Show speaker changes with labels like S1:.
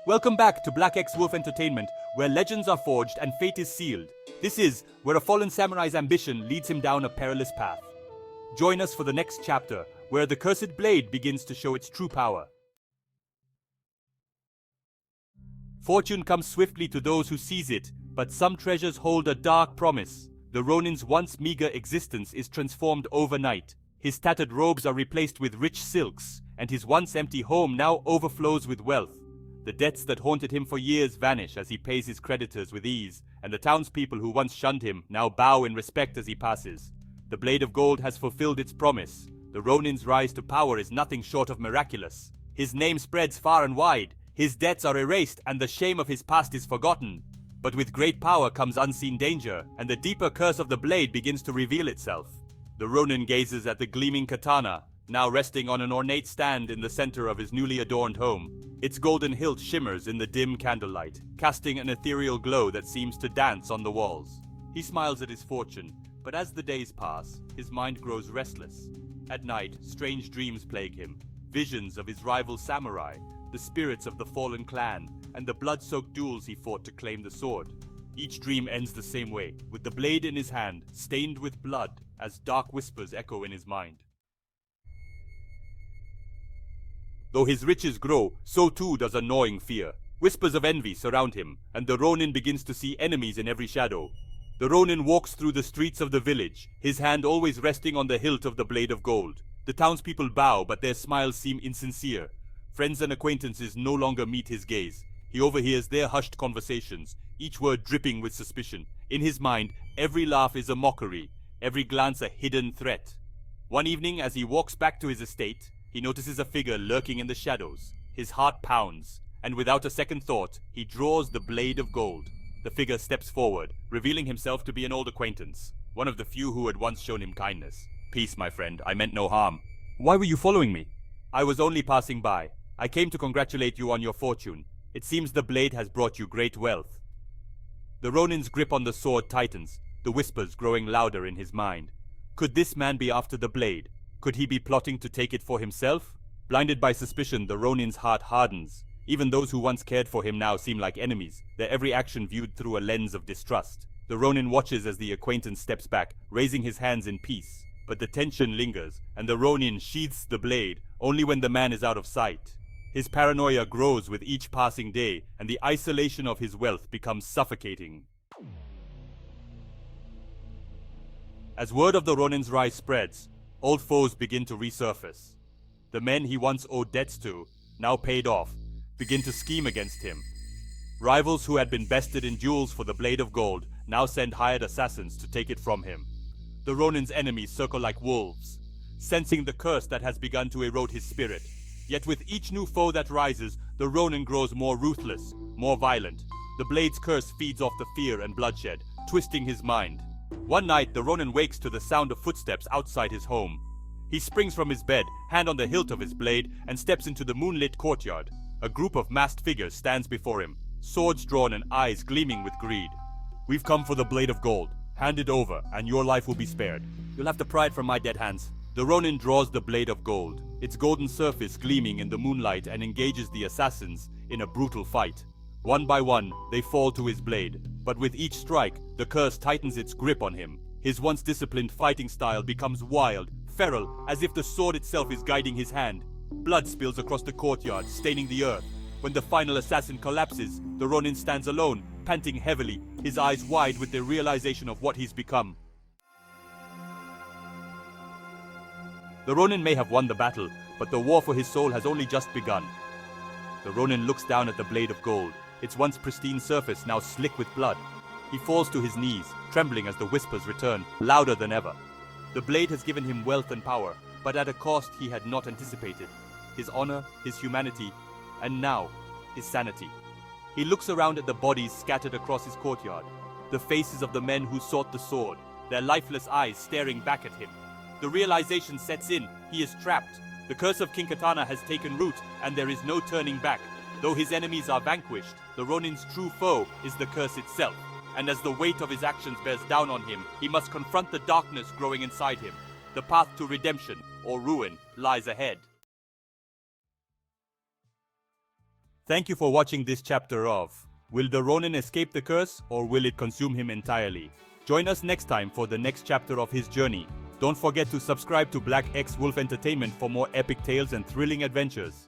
S1: Welcome back to Black X Wolf Entertainment, where legends are forged and fate is sealed. This is where a fallen samurai's ambition leads him down a perilous path. Join us for the next chapter, where the cursed blade begins to show its true power. Fortune comes swiftly to those who seize it, but some treasures hold a dark promise. The Ronin's once meager existence is transformed overnight. His tattered robes are replaced with rich silks, and his once empty home now overflows with wealth. The debts that haunted him for years vanish as he pays his creditors with ease, and the townspeople who once shunned him now bow in respect as he passes. The Blade of Gold has fulfilled its promise. The Ronin's rise to power is nothing short of miraculous. His name spreads far and wide, his debts are erased, and the shame of his past is forgotten. But with great power comes unseen danger, and the deeper curse of the blade begins to reveal itself. The Ronin gazes at the gleaming katana, now resting on an ornate stand in the center of his newly adorned home. Its golden hilt shimmers in the dim candlelight, casting an ethereal glow that seems to dance on the walls. He smiles at his fortune, but as the days pass, his mind grows restless. At night, strange dreams plague him, visions of his rival samurai, the spirits of the fallen clan, and the blood-soaked duels he fought to claim the sword. Each dream ends the same way, with the blade in his hand, stained with blood, as dark whispers echo in his mind. Though his riches grow, so too does a gnawing fear. Whispers of envy surround him, and the Ronin begins to see enemies in every shadow. The Ronin walks through the streets of the village, his hand always resting on the hilt of the Blade of Gold. The townspeople bow, but their smiles seem insincere. Friends and acquaintances no longer meet his gaze. He overhears their hushed conversations, each word dripping with suspicion. In his mind, every laugh is a mockery, every glance a hidden threat. One evening, as he walks back to his estate, he notices a figure lurking in the shadows. His heart pounds, and without a second thought, he draws the Blade of Gold. The figure steps forward, revealing himself to be an old acquaintance, one of the few who had once shown him kindness. "Peace, my friend, I meant no harm." "Why were you following me?" "I was only passing by. I came to congratulate you on your fortune. It seems the blade has brought you great wealth." The Ronin's grip on the sword tightens, the whispers growing louder in his mind. Could this man be after the blade? Could he be plotting to take it for himself? Blinded by suspicion, the Ronin's heart hardens. Even those who once cared for him now seem like enemies, their every action viewed through a lens of distrust. The Ronin watches as the acquaintance steps back, raising his hands in peace. But the tension lingers, and the Ronin sheaths the blade only when the man is out of sight. His paranoia grows with each passing day, and the isolation of his wealth becomes suffocating. As word of the Ronin's rise spreads, old foes begin to resurface. The men he once owed debts to, now paid off, begin to scheme against him. Rivals who had been bested in duels for the Blade of Gold now send hired assassins to take it from him. The Ronin's enemies circle like wolves, sensing the curse that has begun to erode his spirit. Yet with each new foe that rises, the Ronin grows more ruthless, more violent. The blade's curse feeds off the fear and bloodshed, twisting his mind. One night, the Ronin wakes to the sound of footsteps outside his home. He springs from his bed, hand on the hilt of his blade, and steps into the moonlit courtyard. A group of masked figures stands before him, swords drawn and eyes gleaming with greed. "We've come for the Blade of Gold. Hand it over, and your life will be spared. You'll have to pry it from my dead hands." The Ronin draws the Blade of Gold, its golden surface gleaming in the moonlight, and engages the assassins in a brutal fight. One by one, they fall to his blade, but with each strike, the curse tightens its grip on him. His once disciplined fighting style becomes wild, feral, as if the sword itself is guiding his hand. Blood spills across the courtyard, staining the earth. When the final assassin collapses, the Ronin stands alone, panting heavily, his eyes wide with the realization of what he's become. The Ronin may have won the battle, but the war for his soul has only just begun. The Ronin looks down at the Blade of Gold, its once pristine surface now slick with blood. He falls to his knees, trembling as the whispers return, louder than ever. The blade has given him wealth and power, but at a cost he had not anticipated. His honor, his humanity, and now, his sanity. He looks around at the bodies scattered across his courtyard, the faces of the men who sought the sword, their lifeless eyes staring back at him. The realization sets in, he is trapped. The curse of Kinkatana has taken root, and there is no turning back. Though his enemies are vanquished, the Ronin's true foe is the curse itself. And as the weight of his actions bears down on him, he must confront the darkness growing inside him. The path to redemption, or ruin, lies ahead. Thank you for watching this chapter of Will the Ronin escape the curse, or will it consume him entirely? Join us next time for the next chapter of his journey. Don't forget to subscribe to Black X Wolf Entertainment for more epic tales and thrilling adventures.